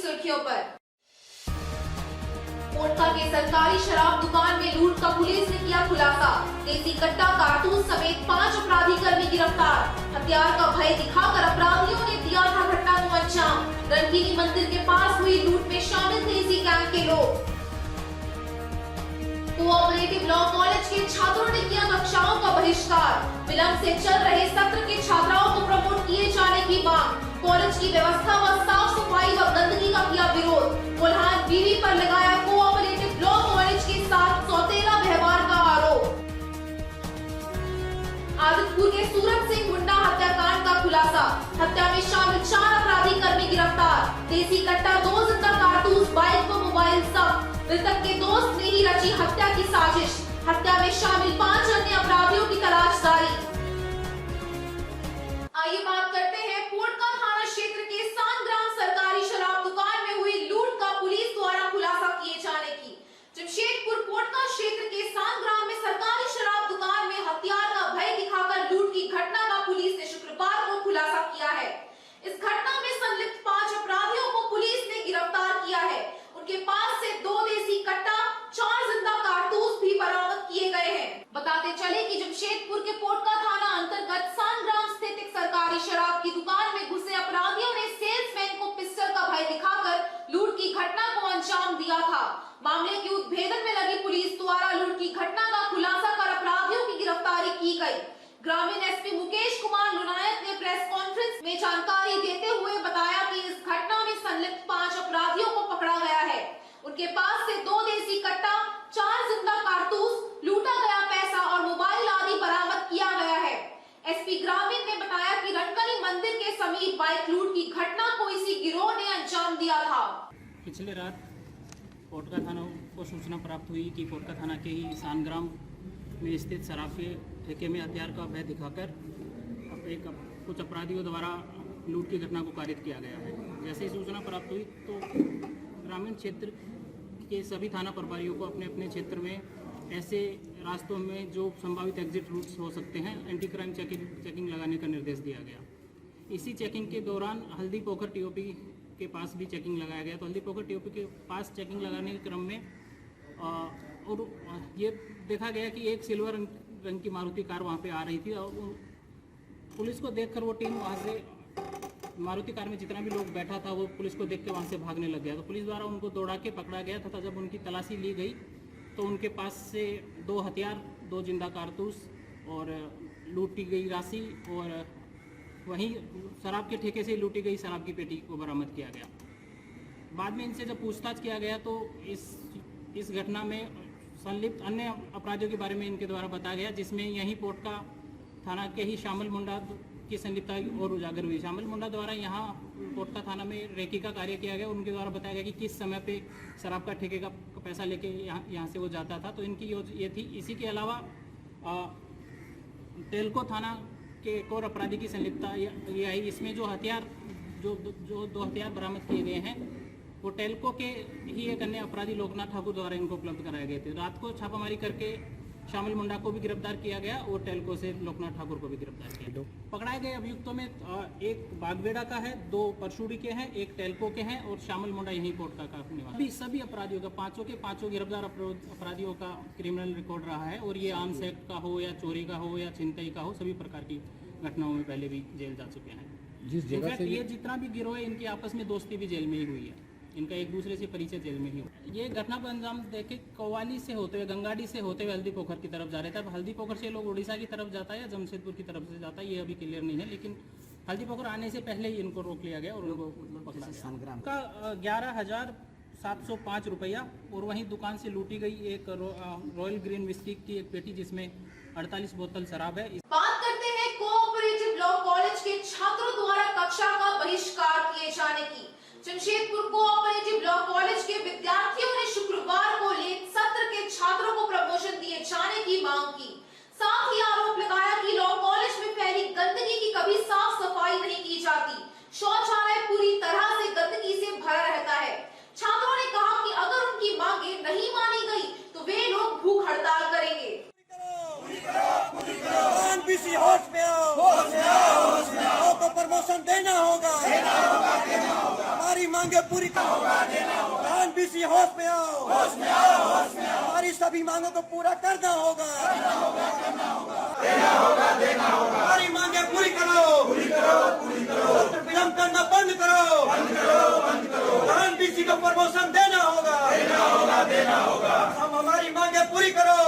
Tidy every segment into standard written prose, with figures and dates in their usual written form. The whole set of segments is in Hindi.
सुर्खियों पर। कोटका के सरकारी शराब दुकान में लूट का पुलिस ने किया खुलासा। देसी कट्टा, कारतूस समेत 5 अपराधी कर्मी गिरफ्तार। हथियार का भय दिखाकर अपराधियों ने दिया था घटना को अंजाम। रणखीरी मंदिर के पास हुई लूट में शामिल थे इसी गैंग के लोग। कोऑपरेटिव लॉ कॉलेज के छात्रों ने किया कक्षाओं का बहिष्कार। विलंब से चल रहे सत्र के छात्राओं को प्रमोट किए जाने की मांग। कॉलेज की व्यवस्था व साफ सफाई व गंदगी का किया विरोध। बुल्हान बीवी पर लगाया कोऑपरेटिव लॉ कॉलेज के साथ सौतेला व्यवहार का आरोप। आदितपुर के सूरज सिंह मुंडा हत्याकांड का खुलासा। हत्या में शामिल 4 अपराधी कर्मी गिरफ्तार। देसी कट्टा, 2 जिंदा कारतूस, बाइक व मोबाइल सब। मृतक के दोस्त ने ही रची हत्या की साजिश। हत्या में शामिल 5 अन्य अपराधियों की तलाश जारी। आइए बात करते हैं कोटका थाना क्षेत्र के सांग्राम सरकारी शराब दुकान में हुई लूट का पुलिस द्वारा खुलासा किए जाने की। जमशेदपुर कोटका क्षेत्र के सांग्राम में सरकारी शराब दुकान में हथियार का भय दिखाकर लूट की घटना का पुलिस ने शुक्रवार को खुलासा किया है। इस घटना में संलिप्त 5 अपराधियों को पुलिस ने गिरफ्तार किया है। उनके पास से 2 देसी कट्टा, 4 जिंदा कारतूस भी बरामद किए गए हैं। बताते चले कि जमशेदपुर के कोटका थाना अंतर्गत सांग्राम स्थित एक सरकारी शराब की दुकान में घुसे अपराधियों ने सेल्समैन को पिस्टल का भय दिखाकर लूट की घटना को अंजाम दिया था। मामले के उद्भेदन में लगी पुलिस द्वारा लूट की घटना का खुलासा कर अपराधियों की गिरफ्तारी की गई। ग्रामीण एसपी मुकेश कुमार लुनायत ने प्रेस कॉन्फ्रेंस में जानकारी देते हुए बताया कि इस घटना में संलिप्त 5 अपराधियों को पकड़ा गया है। उनके पास से 2 देसी कट्टा, 4 जिंदा कारतूस, लूटा गया पैसा और मोबाइल आदि बरामद किया गया है। एसपी ग्रामीण ने बताया कि रणखीरी मंदिर के समीप बाइक लूट की घटना को इसी गिरोह ने अंजाम दिया था। पिछले रात कोटका थाना को सूचना प्राप्त हुई कि कोटका थाना के ही सांग्राम में स्थित शराब के ठेके में हथियार का भय दिखाकर कुछ अपराधियों द्वारा लूट की घटना को कारित किया गया है। जैसे ही सूचना प्राप्त हुई तो ग्रामीण क्षेत्र के सभी थाना प्रभारियों को अपने अपने क्षेत्र में ऐसे रास्तों में जो संभावित एग्जिट रूट्स हो सकते हैं एंटी क्राइम चेकिंग लगाने का निर्देश दिया गया। इसी चेकिंग के दौरान हल्दी पोखर टीओपी के पास भी चेकिंग लगाया गया। तो हल्दी पोखर टीओपी के पास चेकिंग लगाने के क्रम में और ये देखा गया कि एक सिल्वर रंग की मारुति कार वहाँ पे आ रही थी और पुलिस को देखकर वो टीम वहाँ से मारुति कार में जितना भी लोग बैठा था वो पुलिस को देख के वहाँ से भागने लग गया। तो पुलिस द्वारा उनको दौड़ा के पकड़ा गया तथा जब उनकी तलाशी ली गई तो उनके पास से 2 हथियार, 2 जिंदा कारतूस और लूटी गई राशि और वहीं शराब के ठेके से लूटी गई शराब की पेटी को बरामद किया गया। बाद में इनसे जब पूछताछ किया गया तो इस घटना में संलिप्त अन्य अपराधियों के बारे में इनके द्वारा बताया गया, जिसमें यहीं कोटका थाना के ही शामिल मुंडा की संलिप्तता और उजागर हुई। शामिल मुंडा द्वारा यहाँ कोटका थाना में रेकी का कार्य किया गया। उनके द्वारा बताया गया कि किस समय पे शराब का ठेके का पैसा लेके यहाँ से वो जाता था। तो इनकी ये थी। इसी के अलावा टेल्को थाना के एक और अपराधी की संलिप्तता ये आई। इसमें जो 2 हथियार बरामद किए गए हैं वो टेल्को के ही एक अन्य अपराधी लोकनाथ ठाकुर द्वारा इनको उपलब्ध कराए गए थे। रात को छापामारी करके शामिल मुंडा को भी गिरफ्तार किया गया और टेल्को से लोकनाथ ठाकुर को भी गिरफ्तार किया। पकड़ाए गए अभियुक्तों में एक बागबेड़ा का है, 2 परशुड़ी के हैं, एक टेल्को के हैं और शामिल मुंडा यहीं कोटका का निवासी। सभी अपराधियों का 5 गिरफ्तार अपराधियों का क्रिमिनल रिकॉर्ड रहा है और ये आर्म्स एक्ट का हो या चोरी का हो या छिनतई का हो, सभी प्रकार की घटनाओं में पहले भी जेल जा चुके हैं। जिस जगह से ये जितना भी गिरोह है इनकी आपस में दोस्ती भी जेल में ही हुई है। इनका एक दूसरे से परिचय जेल में ही हो। ये घटना को अंजाम देके कव्वाली से होते हुए, गंगाडी से होते हुए हल्दी पोखर की तरफ जा रहे थे। अब हल्दी पोखर से लोग उड़ीसा की तरफ जाता है या जमशेदपुर की तरफ से जाता है ये अभी क्लियर नहीं है, लेकिन हल्दी पोखर आने से पहले ही इनको रोक लिया गया और उनको पकड़ा गया। का 11,705 रुपया और वहीं दुकान से लूटी गई एक रॉयल ग्रीन विस्की की एक पेटी जिसमें 48 बोतल शराब है। बात करते हैं कोऑपरेटिव लॉ कॉलेज के छात्रों द्वारा कक्षा का बहिष्कार किए जाने की। जमशेदपुर कोऑपरेटिव लॉ कॉलेज के विद्यार्थियों ने शुक्रवार को लेट सत्र के छात्रों को प्रमोशन दिए जाने की मांग की। साथ ही आरोप लगाया कि लॉ कॉलेज में फैली गंदगी की कभी साफ सफाई नहीं की जाती। शौचालय पूरी तरह से गंदगी से भरा रहता है। छात्रों ने कहा कि अगर उनकी मांगे नहीं मानी गई तो वे लोग भूख हड़ताल करेंगे। प्रमोशन देना होगा। हमारी मांगे पूरी करो। बीसी होश में आओ, हमारी सभी मांगों को पूरा करना होगा। हमारी मांगे पूरी करो, सत्र विलंब करना बंद करो। बीसी को प्रमोशन देना होगा। हम हमारी मांगे पूरी करो।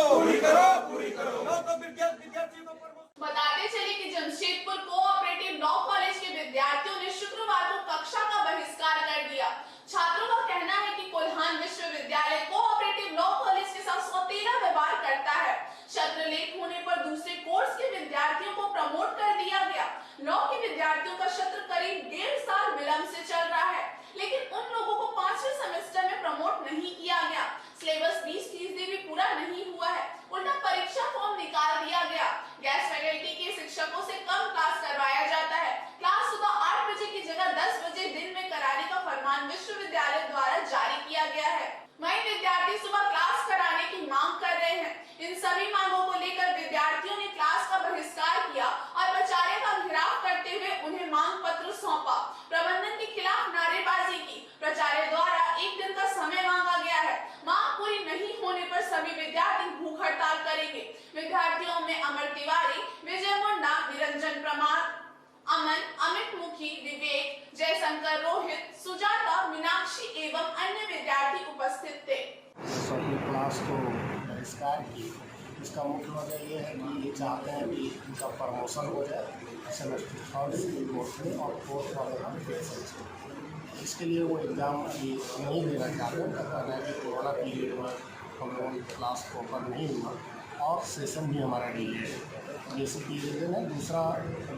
तो विद्यार्थियों को बताते चले कि जमशेदपुर कोऑपरेटिव लॉ कॉलेज के विद्यार्थियों ने शुक्रवार को कक्षा का बहिष्कार कर दिया। छात्रों का कहना है कि कोल्हान विश्वविद्यालय कोऑपरेटिव लॉ कॉलेज के साथ सौतेला व्यवहार करता है। सत्र लेट होने पर दूसरे कोर्स के विद्यार्थियों को प्रमोट कर दिया गया। लॉ के विद्यार्थियों का सत्र करीब 1.5 साल विलंब से चल रहा है, लेकिन उन लोगों को 5वें सेमेस्टर में प्रमोट नहीं किया गया। सिलेबस 20% भी पूरा नहीं हुआ है, उल्टा परीक्षा फॉर्म निकाल दिया गया। गेस्ट फैकल्टी के शिक्षकों से कम क्लास करवाया जाता है। क्लास सुबह 8 बजे की जगह 10 बजे दिन में कराने का फरमान विश्वविद्यालय द्वारा जारी किया गया है। वहीं विद्यार्थी सुबह क्लास कराने की मांग कर रहे हैं। इन सभी मांगों को लेकर विद्यार्थियों ने क्लास का बहिष्कार किया और प्राचार्य का घेराव करते हुए उन्हें मांग पत्र सौंपा। प्रबंधन के खिलाफ नारेबाजी की। प्राचार्य द्वारा 1 दिन का समय मांगा गया है। मांग पूरी नहीं होने पर सभी विद्यार्थी भूख हड़ताल करेंगे। विद्यार्थियों में अमर तिवारी, विजय मुंडा, निरंजन प्रमाण, अमन, अमित मुखी, विवेक, जयशंकर, रोहित, सुजाता, मीनाक्षी एवं अन्य विद्यार्थी उपस्थित थे। अपनी क्लास को बहिष्कार की। इसका मुख्य वजह ये है कि ये चाहते हैं कि इनका प्रमोशन हो जाए सेमेस्टर 3 से कोर्स में और 4th वाले हम सेक्शन से। इसके लिए वो एग्ज़ाम अभी नहीं देना चाहते हैं। कहना है कि कोरोना पीरियड में हम लोगों की क्लास प्रॉपर नहीं हुआ और सेशन भी हमारा डिले है। बेसिक ये रीज़न है।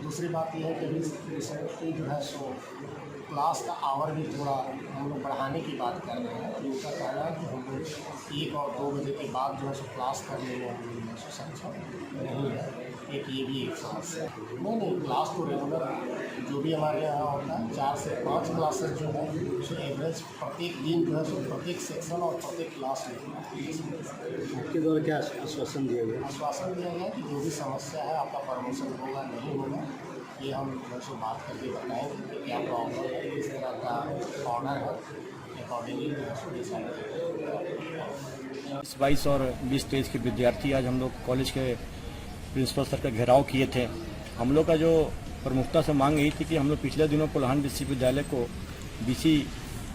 दूसरी बात यह है कि अभी रिसेंटली जो है सो क्लास का आवर भी थोड़ा हम लोग बढ़ाने की बात कर रहे हैं। उनका कहना है कि हम लोग 1 और 2 बजे के बाद जो है सो क्लास करने में हम लोग सक्षम नहीं है। ये भी एक समस्या है। नहीं, क्लास तो रेगुलर जो भी हमारे यहाँ होता है 4 से 5 क्लासेस जो है सो एवरेज प्रत्येक दिन जो है सो प्रत्येक सेक्शन और प्रत्येक क्लास में आपके द्वारा क्या आश्वासन दिया गया? आश्वासन दिया गया कि जो भी समस्या है आपका प्रमोशन होगा नहीं होगा ये हम जो है सो बात करके बताएंगे कि क्या प्रॉब्लम है, किस तरह का ऑर्डर है, अकॉर्डिंगली जो है सो डिसाइड करेंगे। 22 और 20-23 के विद्यार्थी आज हम लोग कॉलेज के प्रिंसिपल सर का घेराव किए थे। हम लोग का जो प्रमुखता से मांग यही थी कि हम लोग पिछले दिनों कोल्हान विश्वविद्यालय को बीसी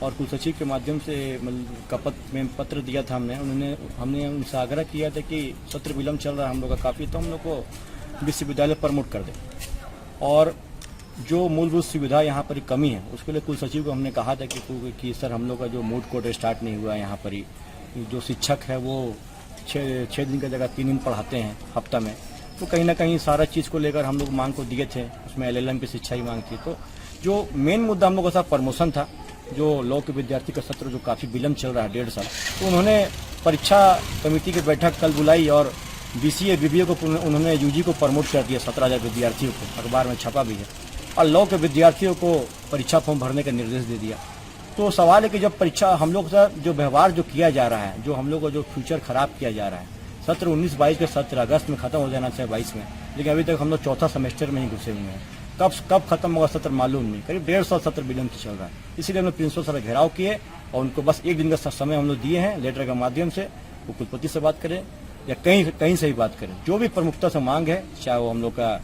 और कुलसचिव के माध्यम से में पत्र दिया था। हमने उनसे आग्रह किया था कि सत्र विलंब चल रहा है हम लोग का काफ़ी, तो हम लोग को विश्वविद्यालय प्रमोट कर दें। और जो मूलभूत सुविधा यहाँ पर कमी है उसके लिए कुलसचिव को हमने कहा था कि सर हम लोग का जो मूड कोर्ट स्टार्ट नहीं हुआ है यहाँ पर ही, जो शिक्षक है वो 6 दिन की जगह 3 दिन पढ़ाते हैं हफ्ता में, तो कहीं ना कहीं सारा चीज़ को लेकर हम लोग मांग को दिए थे। उसमें LLM की शिक्षा ही मांग थी। तो जो मेन मुद्दा हम लोग का साथ प्रमोशन था, जो लॉ के विद्यार्थी का सत्र जो काफ़ी विलंब चल रहा है 1.5 साल, तो उन्होंने परीक्षा कमेटी की बैठक कल बुलाई और BCA BBA को उन्होंने UG को प्रमोट कर दिया 17,000 विद्यार्थियों को, अखबार में छपा भी है, और लॉ के विद्यार्थियों को परीक्षा फॉर्म भरने का निर्देश दे दिया। तो सवाल है कि जब परीक्षा हम लोग का जो व्यवहार जो किया जा रहा है, जो हम लोग का जो फ्यूचर खराब किया जा रहा है, सत्र 19-22 के सत्र अगस्त में खत्म हो जाना चाहिए 22 में, लेकिन अभी तक हम लोग 4था सेमेस्टर में ही घुसे हुए हैं। कब खत्म होगा सत्र मालूम नहीं, करीब 1.5 साल सत्र विलंब से चल रहा है। इसीलिए हम लोग प्रिंसिपल सर घेराव किए और उनको बस 1 दिन का समय हम लोग दिए हैं लेटर के माध्यम से। वो कुलपति से बात करें या कहीं से ही बात करें, जो भी प्रमुखता से मांग है, चाहे वो हम लोग का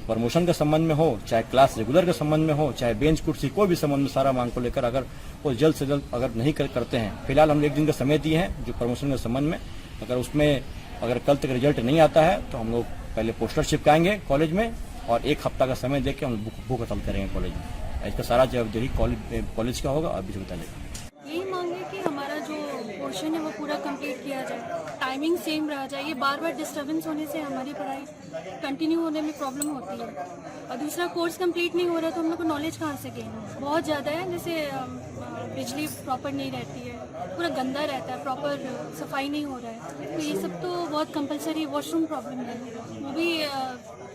प्रमोशन के संबंध में हो, चाहे क्लास रेगुलर के संबंध में हो, चाहे बेंच कुर्सी, कोई भी संबंध में सारा मांग को लेकर अगर वो जल्द से जल्द अगर नहीं करते हैं, फिलहाल हम 1 दिन का समय दिए हैं जो प्रमोशन के संबंध में, अगर कल तक रिजल्ट नहीं आता है तो हम लोग पहले पोस्टर चिपकाएंगे कॉलेज में और 1 हफ्ता का समय देकर हम भूख हड़ताल करेंगे कॉलेज में। इसका सारा जवाबदेही कॉलेज का होगा और विश्वविद्यालय का। यही मांग है कि हमारा जो पोर्शन है वो पूरा कंप्लीट किया जाए, टाइमिंग सेम रह जाए। ये बार डिस्टर्बेंस होने से हमारी पढ़ाई कंटिन्यू होने में प्रॉब्लम होती है। और दूसरा, कोर्स कंप्लीट नहीं हो रहा तो हम लोग को नॉलेज कहाँ से गेन हो। बहुत ज़्यादा है, जैसे बिजली प्रॉपर नहीं रहती है, पूरा गंदा रहता है, प्रॉपर सफाई नहीं हो रहा है, तो ये सब तो बहुत कंपलसरी। वॉशरूम प्रॉब्लम है, वो भी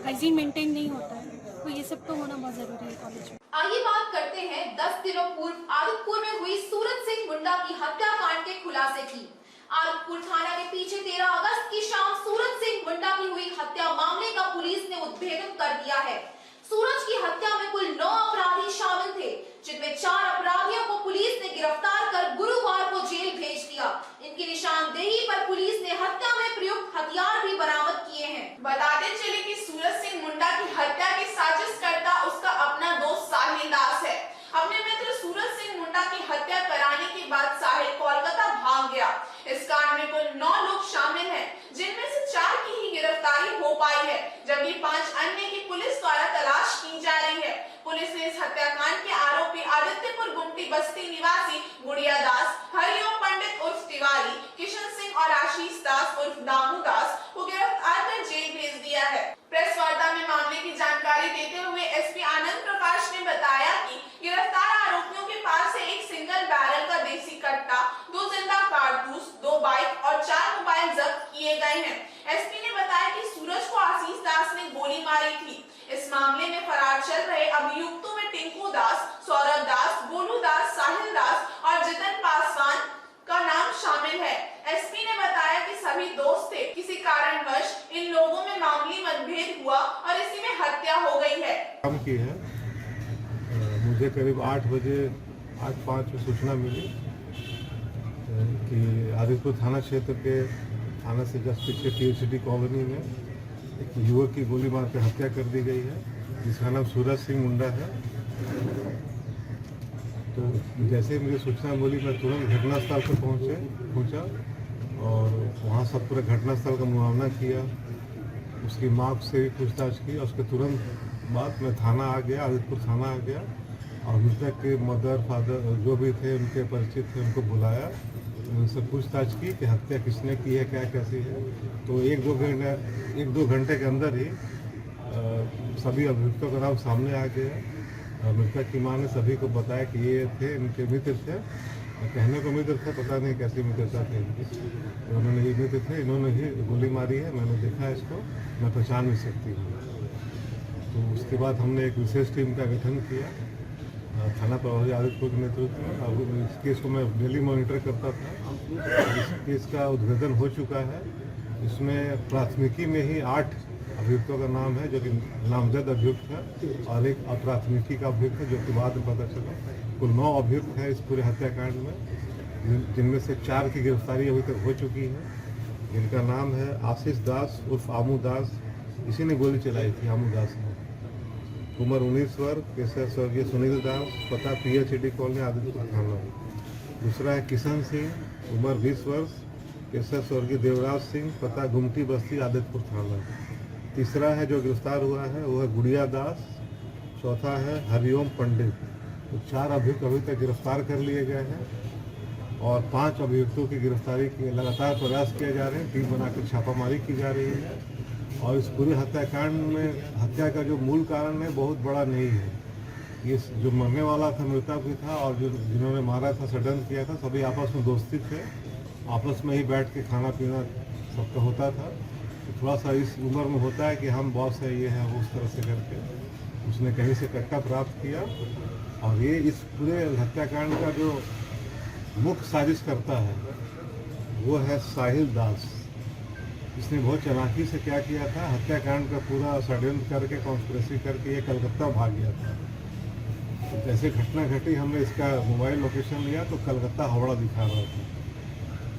हाइजीन मेंटेन नहीं होता है, तो ये सब तो होना बहुत ज़रूरी है कॉलेज में। आइए बात करते हैं 10 दिनों पूर्व आदितपुर में हुई सूरज सिंह मुंडा की हत्याकांड के खुलासे की। आदितपुर थाना के पीछे 13 अगस्त की शाम सूरज सिंह मुंडा की हुई हत्या मामले का पुलिस ने उद्भेदन कर दिया है। सूरज की हत्या में कुल 9 अपराधी शामिल थे, जिनमें 4 अपराधियों को पुलिस ने गिरफ्तार कर गुरुवार को जेल भेज दिया। इनकी निशानदेही पर पुलिस ने हत्या में प्रयुक्त हथियार भी बरामद किए हैं। बताते चले कि सूरज सिंह मुंडा की हत्या की साजिश करता उसका अपना दोस्त साहिल दास है। अपने मित्र सूरज सिंह मुंडा की हत्या कराने के बाद साहिल कोलकाता भाग गया। इस कांड में कुल 9 लोग शामिल हैं, जिनमें से 4 की ही गिरफ्तारी हो पाई है, जबकि 5 अन्य की पुलिस द्वारा तलाश की जा रही है। पुलिस ने इस हत्याकांड के आरोपी आदित्यपुर गुमटी बस्ती निवासी गुड़िया दास, हरिओम पंडित उर्फ तिवारी, किशन सिंह और आशीष दास उर्फ दामू दास को गिरफ्तार कर जेल भेज दिया है। प्रेस वार्ता में मामले की जानकारी देते हुए एसपी आनंद प्रकाश ने बताया कि गिरफ्तार आरोपियों के पास से एक सिंगल बैरल का देसी कट्टा, 2 जिंदा कारतूस, 2 बाइक और 4 मोबाइल जब्त किए गए हैं। एसपी ने बताया कि सूरज को आशीष दास ने गोली मारी थी। इस मामले में फरार चल रहे अभियुक्तों में टिंकू दास, सौरभ दास, गोलू दास, साहिल दास और जितन पासवान का नाम शामिल है। एसपी ने बताया कि सभी दोस्त थे, किसी कारणवश इन लोगों में मामूली मतभेद हुआ और इसी में हत्या हो गई है। काम की है। मुझे करीब 8 बजे 8:05 में सूचना मिली कि आदित्यपुर थाना क्षेत्र के थाना से जस्ट पीछे THCD कॉलोनी में एक युवक की गोली मार कर हत्या कर दी गई है, जिसका नाम सूरज सिंह मुंडा है। तो जैसे ही मुझे सूचना मिली, मैं तुरंत घटनास्थल पर पहुंचा और वहां सब पूरे घटनास्थल का मुआयना किया, उसकी माँ से भी पूछताछ की और उसके तुरंत बाद मैं थाना आ गया, आदित्यपुर थाना आ गया और मृतक के मदर फादर जो भी थे, उनके परिचित थे, उनको बुलाया, उनसे पूछताछ की कि हत्या किसने की है, क्या कैसी है। तो 1-2 घंटे के अंदर ही सभी अभियुक्तों का नाम सामने आ गया। मृतक की मां ने सभी को बताया कि ये थे, इनके मित्र थे, कहने को मित्र थे, पता नहीं कैसी मित्रता थी इनकी। उन्होंने ये मित्र थे, इन्होंने ही गोली मारी है, मैंने देखा इसको, मैं पहचान नहीं सकती हूँ। तो उसके बाद हमने एक विशेष टीम का गठन किया थाना प्रभारी आदित्यपुर के नेतृत्व में। अब इस केस को मैं डेली मॉनिटर करता था। इस केस का उद्भेदन हो चुका है। इसमें प्राथमिकी में ही 8 अभियुक्तों का नाम है, जो कि नामजद अभियुक्त है, और एक अप्राथमिकी का अभियुक्त है, जो कि बाद में पता चला। कुल 9 अभियुक्त हैं इस पूरे हत्याकांड में, जिनमें से 4 की गिरफ्तारी अभी तक हो चुकी है, जिनका नाम है आशीष दास उर्फ आमू दास। इसी ने गोली चलाई थी, आमू दास ने। उम्र 19 वर्ष, पेशा स्वर्गीय सुनील दास, पता THCD कॉलोनी आदित्यपुर थाना। दूसरा है किशन सिंह, उम्र 20 वर्ष, पेशा स्वर्गीय देवराज सिंह, पता गुमटी बस्ती आदित्यपुर थाना। तीसरा है जो गिरफ्तार हुआ है वो है गुड़िया दास। चौथा है हरिओम पंडित। तो 4 अभियुक्त अभी तक गिरफ्तार कर लिए गए हैं और 5 अभियुक्तों की गिरफ्तारी के लगातार प्रयास किए जा रहे हैं। टीम बनाकर छापामारी की जा रही है और इस पूरे हत्याकांड में हत्या का जो मूल कारण है बहुत बड़ा नहीं है। ये जो मरने वाला था मृतक भी था और जो जिन्होंने मारा था, षड्यंत्र किया था, सभी आपस में दोस्ती थे, आपस में ही बैठ के खाना पीना सबका होता था। तो थोड़ा सा इस उम्र में होता है कि हम बॉस है, ये है, वो उस तरह से करके उसने कहीं से कट्टा प्राप्त किया। और ये इस पूरे हत्याकांड का जो मुख्य साजिश करता है वो है साहिल दास। इसने बहुत चालाकी से क्या किया था, हत्याकांड का पूरा षड्यंत्र करके, कॉन्स्पिरेसी करके ये कलकत्ता भाग गया था। तो जैसे घटना घटी, हमने इसका मोबाइल लोकेशन लिया तो कलकत्ता हावड़ा दिखा रहा था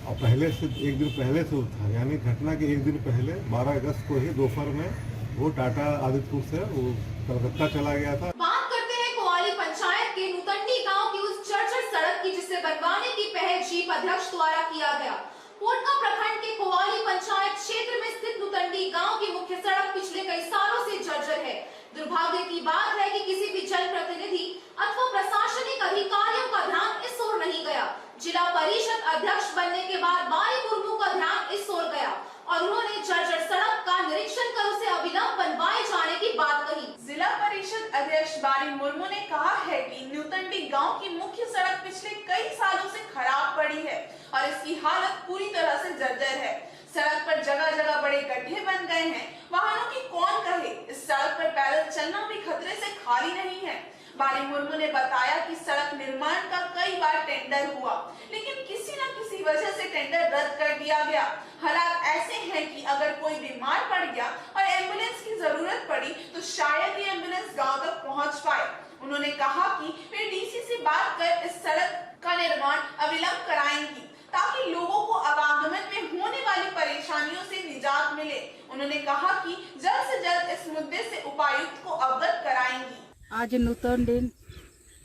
और पहले से 1 दिन पहले से था, यानी घटना के 1 दिन पहले 12 अगस्त को ही दोपहर में वो टाटा आदित्यपुर से वो कलकत्ता चला गया था। बात करते हैं कोवाली पंचायत के नुतंडी गांव की उस जर्जर सड़क की, जिसे बनवाने की पहल जीप अध्यक्ष द्वारा किया गया। पोटका प्रखंड के कोवाली पंचायत क्षेत्र में स्थित नुतंडी गांव की मुख्य सड़क पिछले कई सालों से जर्जर है। दुर्भाग्य की बात है कि किसी भी जनप्रतिनिधि अथवा प्रशासनिक अधिकारियों का ध्यान इस ओर नहीं गया। जिला परिषद अध्यक्ष बनने के बाद बारी मुर्मू का ध्यान इस ओर गया और उन्होंने जर्जर सड़क का निरीक्षण कर उसे अविलंब बनवाए जाने की बात कही। जिला परिषद अध्यक्ष बारी मुर्मू ने कहा है कि न्यूतंडी गांव की मुख्य सड़क पिछले कई सालों से खराब पड़ी है और इसकी हालत पूरी तरह से जर्जर है। सड़क पर जगह जगह बड़े गड्ढे बन गए हैं। वाहनों की कौन कहे, इस सड़क पर पैदल चलना भी खतरे से खाली नहीं है। बारी मुर्मू ने बताया कि सड़क निर्माण का कई बार टेंडर हुआ, लेकिन किसी न किसी वजह से टेंडर रद्द कर दिया गया। हालात ऐसे हैं कि अगर कोई बीमार पड़ गया और एम्बुलेंस की जरूरत पड़ी तो शायद ये एम्बुलेंस गांव तक पहुंच पाए। उन्होंने कहा कि वे डीसी से बात कर इस सड़क का निर्माण अविलंब कराएंगी ताकि लोगों को आवागमन में होने वाली परेशानियों से निजात मिले। उन्होंने कहा कि जल्द से जल्द इस मुद्दे से उपायुक्त को अवगत कराएंगी। आज नूतन दिन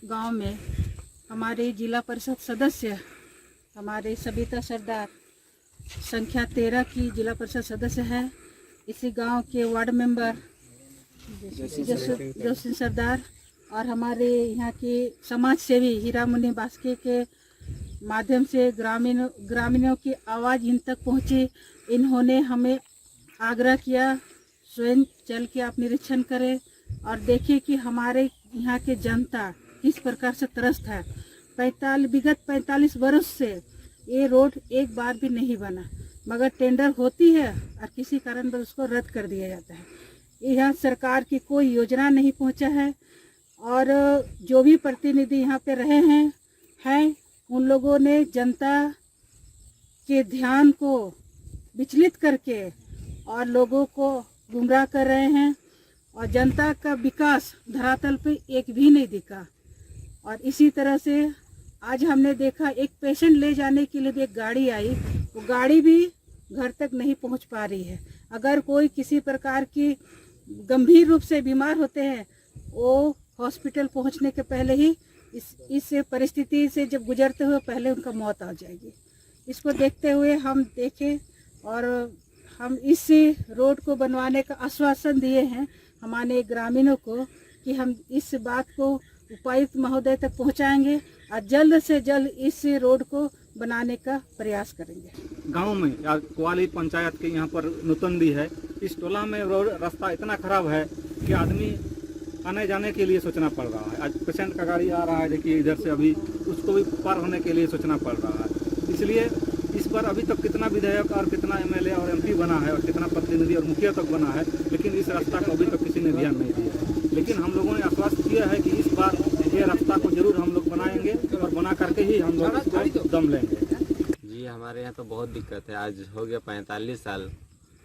गांव में हमारे जिला परिषद सदस्य हमारे सबिता सरदार संख्या 13 की जिला परिषद सदस्य है। इसी गांव के वार्ड मेंबर जोशी सरदार और हमारे यहाँ के समाज सेवी हीरा मुनि बास्के के माध्यम से ग्रामीणों की आवाज़ इन तक पहुँची। इन्होंने हमें आग्रह किया स्वयं चल के आप निरीक्षण करें और देखिए कि हमारे यहाँ के जनता किस प्रकार से त्रस्त है। विगत 45 वर्ष से ये रोड एक बार भी नहीं बना, मगर टेंडर होती है और किसी कारण बस उसको रद्द कर दिया जाता है। यहाँ सरकार की कोई योजना नहीं पहुँचा है और जो भी प्रतिनिधि यहाँ पे रहे हैं उन लोगों ने जनता के ध्यान को विचलित करके और लोगों को गुमराह कर रहे हैं और जनता का विकास धरातल पे एक भी नहीं दिखा। और इसी तरह से आज हमने देखा एक पेशेंट ले जाने के लिए भी एक गाड़ी आई, वो गाड़ी भी घर तक नहीं पहुंच पा रही है। अगर कोई किसी प्रकार की गंभीर रूप से बीमार होते हैं वो हॉस्पिटल पहुंचने के पहले ही इस परिस्थिति से जब गुजरते हुए पहले उनका मौत आ जाएगी। इसको देखते हुए हम देखें और हम इस रोड को बनवाने का आश्वासन दिए हैं हमारे ग्रामीणों को कि हम इस बात को उपायुक्त महोदय तक पहुंचाएंगे और जल्द से जल्द इस रोड को बनाने का प्रयास करेंगे। गांव में या कुआली पंचायत के यहाँ पर नूतनदी है, इस टोला में रोड रास्ता इतना खराब है कि आदमी आने जाने के लिए सोचना पड़ रहा है। आज पेशेंट का गाड़ी आ रहा है, देखिए इधर से, अभी उसको भी पार होने के लिए सोचना पड़ रहा है। इसलिए इस पर अभी तक कितना विधायक और कितना एमएलए और एमपी बना है और कितना प्रतिनिधि और मुखिया तक बना है, लेकिन इस रास्ता को अभी तक किसी ने ध्यान नहीं दिया। लेकिन हम लोगों ने आश्वस्त किया है कि इस बार ये रास्ता को जरूर हम लोग बनाएंगे और बना करके ही हम लोग इसको दम लेंगे। जी हमारे यहाँ तो बहुत दिक्कत है। आज हो गया 45 साल,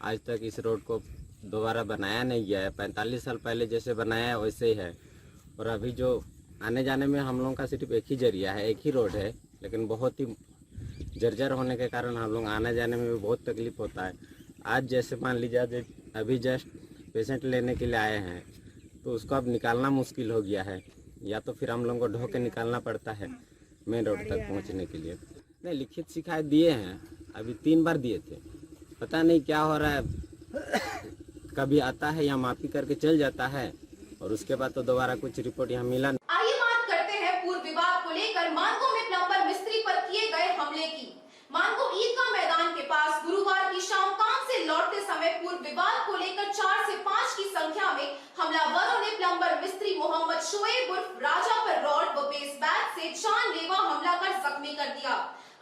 आज तक इस रोड को दोबारा बनाया नहीं गया है। 45 साल पहले जैसे बनाया है वैसे ही है। और अभी जो आने जाने में हम लोगों का सिर्फ एक ही जरिया है, एक ही रोड है, लेकिन बहुत ही जर्जर होने के कारण हम लोग आने जाने में भी बहुत तकलीफ होता है। आज जैसे मान लीजिए अभी जस्ट पेशेंट लेने के लिए आए हैं तो उसको अब निकालना मुश्किल हो गया है, या तो फिर हम लोगों को ढो के निकालना पड़ता है मेन रोड तक पहुंचने के लिए। नहीं, लिखित शिकायत दिए हैं, अभी 3 बार दिए थे, पता नहीं क्या हो रहा है। कभी आता है या माफी करके चल जाता है और उसके बाद तो दोबारा कुछ रिपोर्ट यहाँ मिला नहीं। आइए बात करते हैं पूर्व विवाद को लेकर मानगो में प्लम्बर मिस्त्री पर किए गए हमले की। मानगो ईदगाह मैदान के पास गुरुवार की शाम काम से लौटते समय पूर्व विवाद को लेकर 4 से 5 की संख्या में हमलावरों ने प्लम्बर मिस्त्री मोहम्मद शोएब उर्फ राजा पर रॉड व बेस बैट से जानलेवा हमला कर जख्मी कर दिया।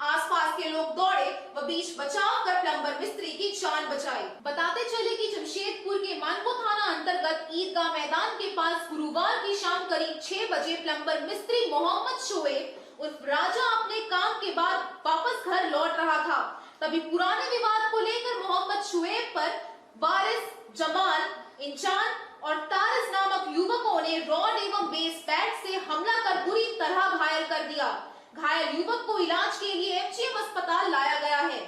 आसपास के लोग दौड़े व बीच बचाव कर प्लम्बर मिस्त्री की जान बचाई। बताते चले कि जमशेदपुर के मानगो थाना अंतर्गत ईदगाह मैदान के पास गुरुवार की शाम करीब 6 बजे प्लम्बर मिस्त्री मोहम्मद शोएब उर्फ राजा अपने काम के बाद वापस घर लौट रहा था। तभी पुराने विवाद को लेकर मोहम्मद शोएब पर वारिस, जमाल, इंसान और तारिस नामक युवकों ने रॉड एवं बेस बैट से हमला कर बुरी तरह घायल कर दिया। घायल युवक को इलाज के लिए एमजीएम अस्पताल लाया गया है,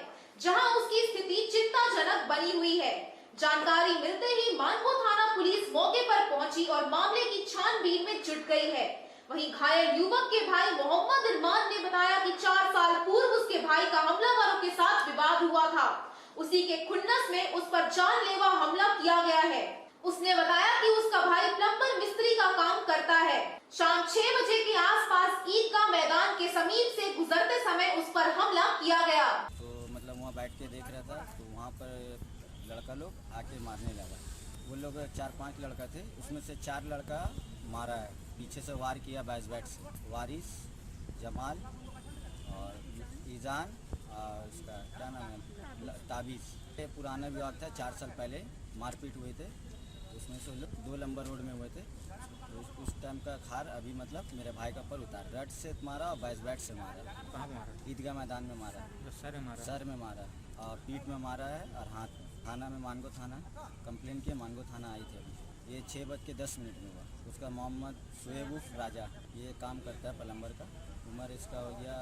जहां उसकी स्थिति चिंताजनक बनी हुई है। जानकारी मिलते ही मानगो थाना पुलिस मौके पर पहुंची और मामले की छानबीन में जुट गई है। वहीं घायल युवक के भाई मोहम्मद इरमान ने बताया कि 4 साल पूर्व उसके भाई का हमलावरों के साथ विवाद हुआ था। उसी के खुन्नस में उस पर जानलेवा हमला किया गया है। उसने बताया कि उसका भाई प्लम्बर मिस्त्री का काम करता है। शाम 6 बजे के आसपास ईदगाह मैदान के समीप से गुजरते समय उस पर हमला किया गया। तो मतलब वहाँ बैठ के देख रहा था तो वहाँ पर लड़का लोग आके मारने लगा। वो लोग 4-5 लड़का थे, उसमें से 4 लड़का मारा है, पीछे से वार किया बेस बैट से। वारिस, जमाल और ईजान और उसका क्या नाम है ताबीज़। पुराना विवाद था, 4 साल पहले मारपीट हुए थे, उसमें से लोग 2 नंबर रोड में हुए थे। उस टाइम का खार अभी मतलब मेरे भाई का पर उतार रट से मारा और बैस बैट से मारा। कहाँ मारा? ईदगाह मैदान में मारा, सर मारा? सर में मारा और पीठ में मारा है और हाथ में। थाना में मानगो थाना कंप्लेन किया, मानगो थाना आई थी अभी। ये 6:10 में हुआ। उसका मोहम्मद शुएब उर्फ राजा, ये काम करता है प्लम्बर का। उम्र इसका हो गया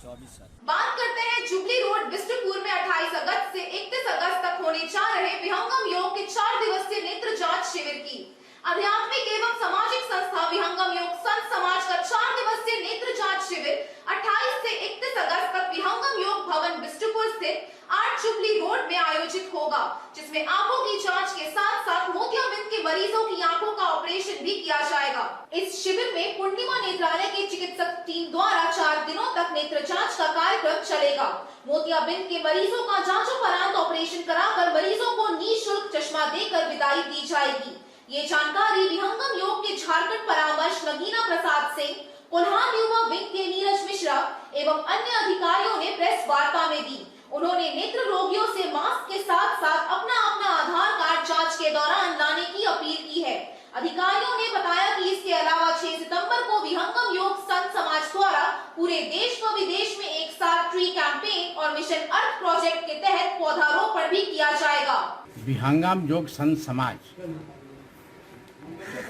24 साल। बात करते हैं जुबली रोड बिष्टुपुर में 28 अगस्त से 31 अगस्त तक होने जा रहे विहंगम योग के 4 दिवसीय नेत्र जांच शिविर की। आध्यात्मिक एवं सामाजिक संस्था विहंगम योग संत समाज का 4 दिवसीय नेत्र जांच शिविर 28 से 31 अगस्त तक विहंगम योग भवन बिष्टुपुर स्थित 8 जुबली रोड में आयोजित होगा, जिसमें आंखों की जांच के साथ साथ मोतियाबिंद के मरीजों की आंखों का ऑपरेशन भी किया जाएगा। इस शिविर में पूर्णिमा नेत्रालय की चिकित्सक टीम द्वारा 4 दिनों तक नेत्र जांच का कार्यक्रम चलेगा। मोतियाबिंद के मरीजों का जांचोपरांत ऑपरेशन कराकर मरीजों को निःशुल्क चश्मा देकर विदाई दी जाएगी। ये जानकारी विहंगम योग के झारखंड परामर्श नगीना प्रसाद सिंह, कोल्हान युवा विंग के नीरज मिश्रा एवं अन्य अधिकारियों ने प्रेस वार्ता में दी। उन्होंने नेत्र रोगियों से मास्क के साथ साथ अपना आधार कार्ड जांच के दौरान लाने की अपील की है। अधिकारियों ने बताया कि इसके अलावा 6 सितंबर को विहंगम योग संत समाज द्वारा पूरे देश व विदेश में एक साथ ट्री कैंपेन और मिशन अर्थ प्रोजेक्ट के तहत पौधारोपण भी किया जाएगा। विहंगम योग संत समाज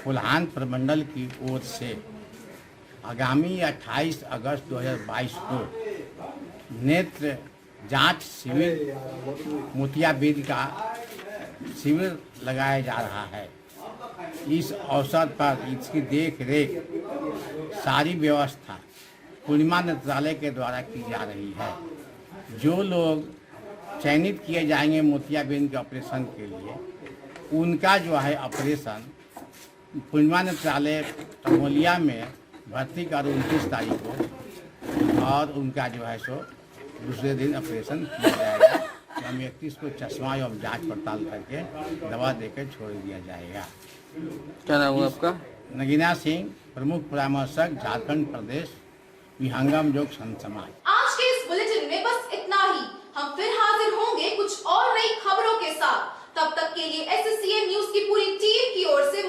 कोल्हान प्रमंडल की ओर से आगामी 28 अगस्त 2022 को नेत्र जांच शिविर मोतियाबिंद का शिविर लगाया जा रहा है। इस अवसर पर इसकी देख रेख सारी व्यवस्था पूर्णिमा नेत्रालय के द्वारा की जा रही है। जो लोग चयनित किए जाएंगे मोतियाबिंद के ऑपरेशन के लिए, उनका जो है ऑपरेशन पूर्णिमा नेत्रालय तमोलिया में भर्ती कर 29 तारीख को, और उनका जो है सो दूसरे दिन ऑपरेशन किया जाएगा। हम 31 को चश्मा एवं जांच पड़ताल करके दवा देकर छोड़ दिया जाएगा। क्या नाम है आपका? नगीना सिंह, प्रमुख परामर्शक, झारखंड प्रदेश विहंगम योग संत समाज। आज के इस बुलेटिन में बस इतना ही। हम फिर हाजिर होंगे कुछ और नई खबरों के साथ। तब तक के लिए SSCN न्यूज की पूरी टीम की ओर से